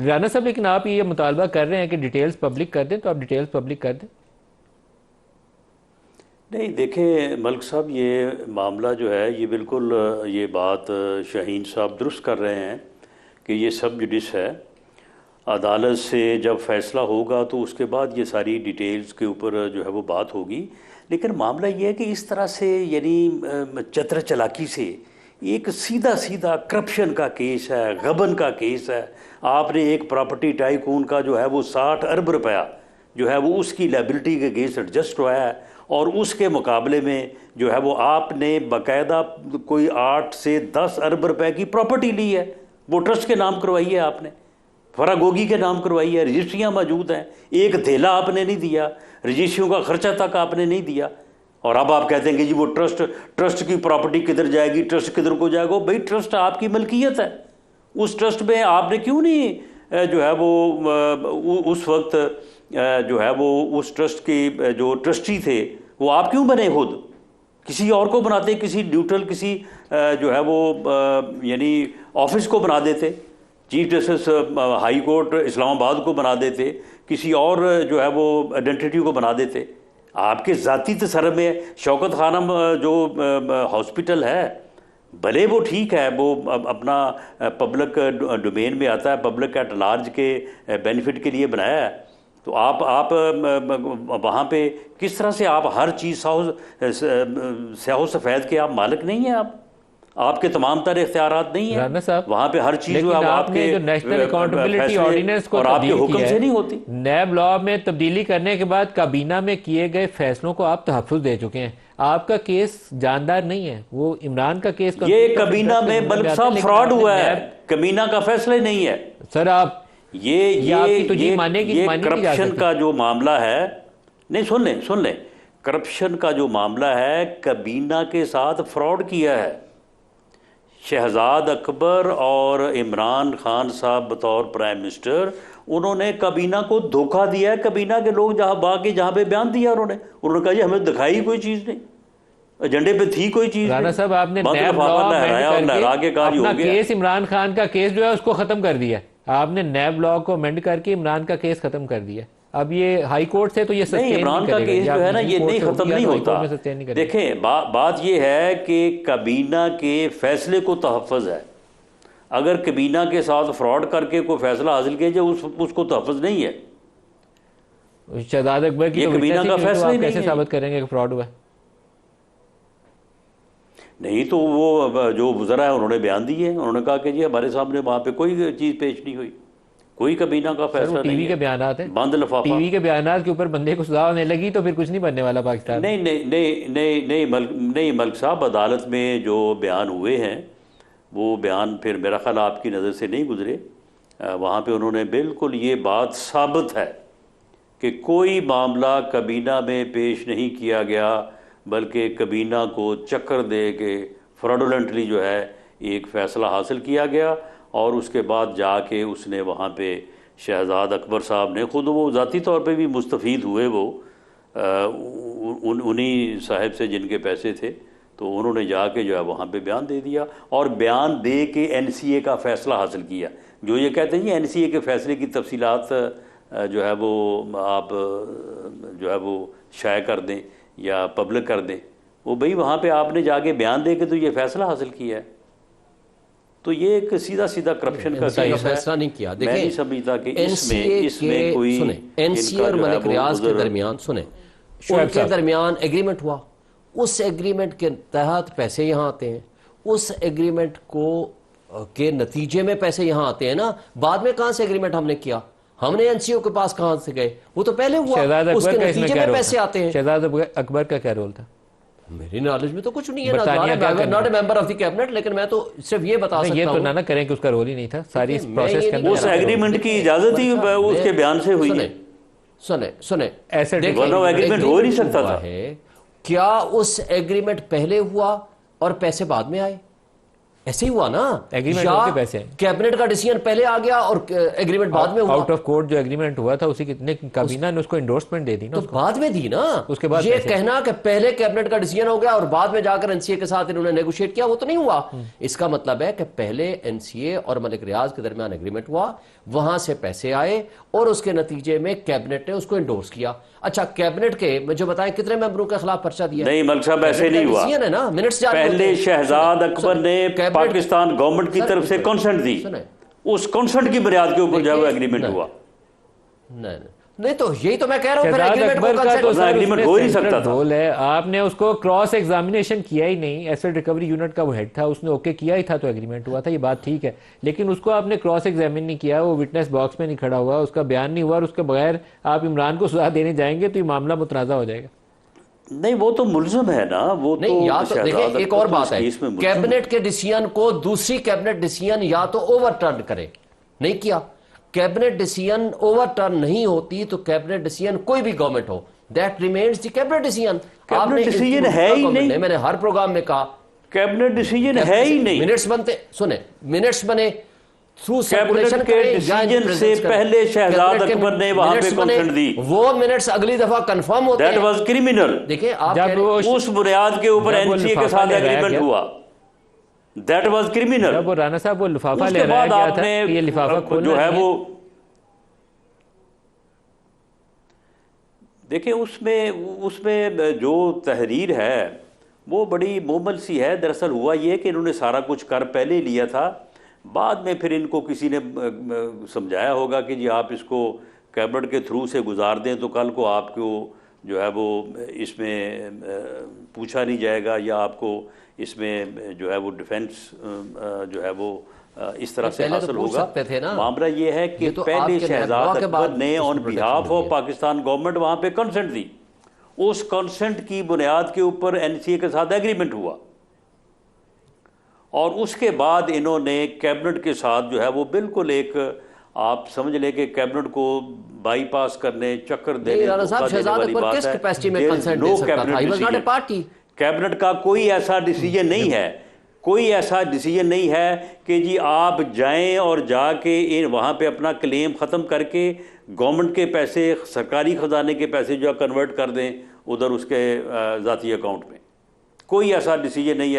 राना साहब, लेकिन आप ये मुतालबा कर रहे हैं कि डिटेल्स पब्लिक कर दें, तो आप डिटेल्स पब्लिक कर दें। नहीं देखें मलिक साहब, ये मामला जो है ये बिल्कुल ये बात शाहीन साहब दुरुस्त कर रहे हैं कि ये सब जुडिस है। अदालत से जब फैसला होगा तो उसके बाद ये सारी डिटेल्स के ऊपर जो है वो बात होगी। लेकिन मामला ये है कि इस तरह से यानी चतर चलाकी से एक सीधा सीधा करप्शन का केस है, गबन का केस है। आपने एक प्रॉपर्टी टाइकून का जो है वो 60 अरब रुपया जो है वो उसकी लायबिलिटी के अगेंस्ट एडजस्ट हुआ है, और उसके मुकाबले में जो है वो आपने बाकायदा कोई 8 से 10 अरब रुपए की प्रॉपर्टी ली है। वो ट्रस्ट के नाम करवाई है आपने, फरागोगी के नाम करवाई है, रजिस्ट्रियाँ मौजूद हैं, एक धेला आपने नहीं दिया, रजिस्ट्रियों का खर्चा तक आपने नहीं दिया। और अब आप कहते हैं कि जी वो ट्रस्ट की प्रॉपर्टी किधर जाएगी, ट्रस्ट किधर को जाएगा। भाई ट्रस्ट आपकी मलकियत है, उस ट्रस्ट में आपने क्यों नहीं जो है वो उस वक्त जो है वो उस ट्रस्ट के जो ट्रस्टी थे वो आप क्यों बने? खुद किसी और को बनाते, किसी न्यूट्रल किसी जो है वो यानी ऑफिस को बना देते, chief justice high court Islamabad को बना देते, किसी और जो है वो आइडेंटिटी को बना देते। आपके ज़ाती तसर्रुफ़ में शौकत खानम जो हॉस्पिटल है, भले वो ठीक है, वो अपना पब्लिक डोमेन में आता है, पब्लिक एट लार्ज के बेनिफिट के लिए बनाया है। तो आप वहाँ पे किस तरह से आप हर चीज़ स्याह सफ़ेद के आप मालिक नहीं हैं। आपके तमाम तरह इख्तियारात नहीं है वहाँ पे हर चीज़ आपके जो नेशनल अकाउंटेबिलिटी ऑर्डिनेंस को और आपके हुक्म से नहीं होती। नैब लॉ में तब्दीली करने के बाद काबीना में किए गए फैसलों को आप तहफ़्फ़ुज़ दे चुके हैं। आपका केस जानदार नहीं है, वो इमरान का केस ये काबीना में बल्कि साहब फ्रॉड हुआ है, काबीना का फैसला ही नहीं है सर। आप ये करप्शन का जो मामला है, नहीं सुन लें, करप्शन का जो मामला है, काबीना के साथ फ्रॉड किया है। शहजाद अकबर और इमरान खान साहब बतौर प्राइम मिनिस्टर, उन्होंने काबीना को धोखा दिया है। काबीना के लोग जहाँ पे बयान दिया उन्होंने कहा जी हमें दिखाई कोई चीज़ नहीं, एजेंडे पे थी कोई चीज़। राना साहब, आपने नैब लॉ अपना केस, इमरान खान का केस जो है उसको ख़त्म कर दिया। आपने नैब लॉ को अमेंड करके इमरान का केस खत्म कर दिया। अब ये हाई कोर्ट से तो ये नहीं, इमरान का केस जो है ना ये नहीं खत्म नहीं होता। देखें बात ये है कि काबीना के फैसले को तहफ़्फ़ुज़ है। अगर काबीना के साथ फ्रॉड करके कोई फैसला हासिल किया जाए उसको तहफ़्फ़ुज़ नहीं है। शहजाद अकबर की काबीना का फैसला कैसे साबित करेंगे कि फ्रॉड हुआ? नहीं तो वो जो गुज़रा है उन्होंने बयान दिए, उन्होंने कहा कि जी हमारे सामने वहाँ पे कोई चीज़ पेश नहीं हुई, कोई काबीना का फैसला नहीं है। टीवी के बयानात हैं, बंद लिफाफा। टीवी के बयानात के ऊपर बंदे को सजा होने लगी तो फिर कुछ नहीं बनने वाला पाकिस्तान। नहीं मलिक साहब, अदालत में जो बयान हुए हैं वो बयान फिर मेरा ख्याल आपकी नज़र से नहीं गुजरे। वहाँ पे उन्होंने बिल्कुल ये बात साबित है कि कोई मामला काबीना में पेश नहीं किया गया, बल्कि काबीना को चक्कर दे के फ्रॉडुलेंटली जो है एक फ़ैसला हासिल किया गया। और उसके बाद जाके उसने वहाँ पे शहजाद अकबर साहब ने खुद, वो ज़ाती तौर पे भी मुस्तफ़ीद हुए, वो उन्हीं साहब से जिनके पैसे थे, तो उन्होंने जाके जो है वहाँ पे बयान दे दिया और बयान दे के NCA का फ़ैसला हासिल किया। जो ये कहते हैं जी NCA के फ़ैसले की तफसीलात जो है वो आप जो है वो शाये कर दें या पब्लिक कर दें, वो भाई वहाँ पे आपने जाके बयान दे के तो ये फ़ैसला हासिल किया है। तो ये एक सीधा करप्शन का फैसला नहीं किया। देखिए, मैं नहीं समझता कि इसमें कोई NCA और मलिक रियाज के दरमियान उनके दरमियान एग्रीमेंट हुआ, उस एग्रीमेंट के तहत पैसे यहाँ आते हैं, उस एग्रीमेंट को के नतीजे में पैसे यहाँ आते हैं ना। बाद में कहाँ से एग्रीमेंट हमने किया? हमने NCA के पास कहाँ से गए? वो तो पहले हुआ, उसके नतीजे में पैसे आते हैं। शहजाद अकबर का क्या रोल था? मेरी नॉलेज में तो कुछ नहीं है, not a member of the cabinet, लेकिन मैं तो सिर्फ ये बता सकता हूं। ये तो ना करें कि उसका रोल ही नहीं था सारी इस प्रोसेस के अंदर। उस एग्रीमेंट की इजाजत ही उसके बयान से हुई है। सुने ऐसे एग्रीमेंट हो नहीं सकता था। क्या उस एग्रीमेंट पहले हुआ और पैसे बाद में आए? ऐसे ही हुआ ना, एग्रीमेंट या होके पैसे कैबिनेट का डिसीजन पहले आ गया और एग्रीमेंट बाद में हुआ। आउट ऑफ कोर्ट जो एग्रीमेंट हुआ था उसी कितने काबीना ने उसको एंडोर्समेंट दे दी ना, तो बाद में दी ना। उसके बाद ये कहना कि पहले कैबिनेट का डिसीजन हो गया और बाद में जाकर एनसीए के साथ इन्होंने नेगोशिएट किया, वो तो नहीं हुआ। इसका मतलब है कि पहले एनसीए और मलिक रियाज के दरमियान एग्रीमेंट हुआ, वहां से पैसे आए और उसके नतीजे में कैबिनेट ने उसको एंडोर्स किया। अच्छा, कैबिनेट के मुझे बताएं कितने मेंबरों के खिलाफ पर्चा दिया? नहीं मलिक साहब, ऐसे नहीं हुआ है ना, मिनट्स पहले शहजाद अकबर ने पाकिस्तान गवर्नमेंट की तरफ से कंसेंट दी, उस कंसेंट की बुनियाद के ऊपर जब एग्रीमेंट हुआ। नहीं तो यही तो मैं कह रहा हूं, फिर अकबर का तो एग्रीमेंट हो ही नहीं सकता था। रोल है, आपने उसको क्रॉस एग्जामिनेशन किया ही नहीं, एसेट रिकवरी यूनिट का वो हेड था, उसने ओके किया ही था तो एग्रीमेंट हुआ था, ये बात ठीक है। लेकिन उसको आपने क्रॉस एग्जामिन नहीं किया, वो विटनेस बॉक्स में नहीं खड़ा हुआ, उसका बयान नहीं हुआ, और उसके बगैर आप इमरान को सजा देने जाएंगे तो ये मामला मुतनाज़ा हो जाएगा। नहीं, वो तो मुल्ज़म है ना, वो नहीं, तो या तो देखिए एक और बात है, कैबिनेट के डिसीजन को दूसरी कैबिनेट डिसीजन या तो ओवरटर्न करे, नहीं किया। कैबिनेट डिसीजन ओवरटर्न नहीं होती तो कैबिनेट डिसीजन कोई भी गवर्नमेंट हो, that remains the cabinet decision. Cabinet decision है ही नहीं, मैंने हर प्रोग्राम में कहा कैबिनेट डिसीजन है ही नहीं। मिनट्स बनते, सुने, मिनट्स बने थ्रू कैबिनेट के डिसीजन से पहले शहजाद अकबर ने वहां पे कंसेंट दी, वो मिनट्स अगली दफा कंफर्म होते हैं। That was criminal. देखिए आप उस बुनियाद के ऊपर एनसीए के साथ एग्रीमेंट हुआ, दैट वाज क्रिमिनल। जब वो राना साहब वो लिफाफा ले रहा गया था, ये लिफाफा जो है वो देखिए, उसमें जो तहरीर है वो बड़ी मोमल सी है। दरअसल हुआ ये कि इन्होंने सारा कुछ कर पहले लिया था, बाद में फिर इनको किसी ने समझाया होगा कि जी आप इसको कैबिनेट के थ्रू से गुजार दें तो कल को आपको जो है वो इसमें पूछा नहीं जाएगा, या आपको इसमें जो है वो डिफेंस जो है वो इस तरह से हासिल होगा। मामला ये है कि पहले शहजाद अकबर ने on behalf of Pakistan government वहाँ पे कंसेंट दी, उस कंसेंट की बुनियाद के ऊपर एनसीए के साथ एग्रीमेंट हुआ, और उसके बाद इन्होंने कैबिनेट के साथ जो है वो बिल्कुल एक, आप समझ लें कि कैबिनेट को बाईपास करने, चक्कर देने वाली बात है। कैबिनेट का कोई ऐसा डिसीजन नहीं है, कोई ऐसा डिसीजन नहीं है कि जी आप जाएं और जाके वहाँ पे अपना क्लेम ख़त्म करके गवर्नमेंट के पैसे, सरकारी ख़जाने के पैसे जो है कन्वर्ट कर दें उधर उसके ज़ाती अकाउंट में। कोई ऐसा डिसीजन नहीं है।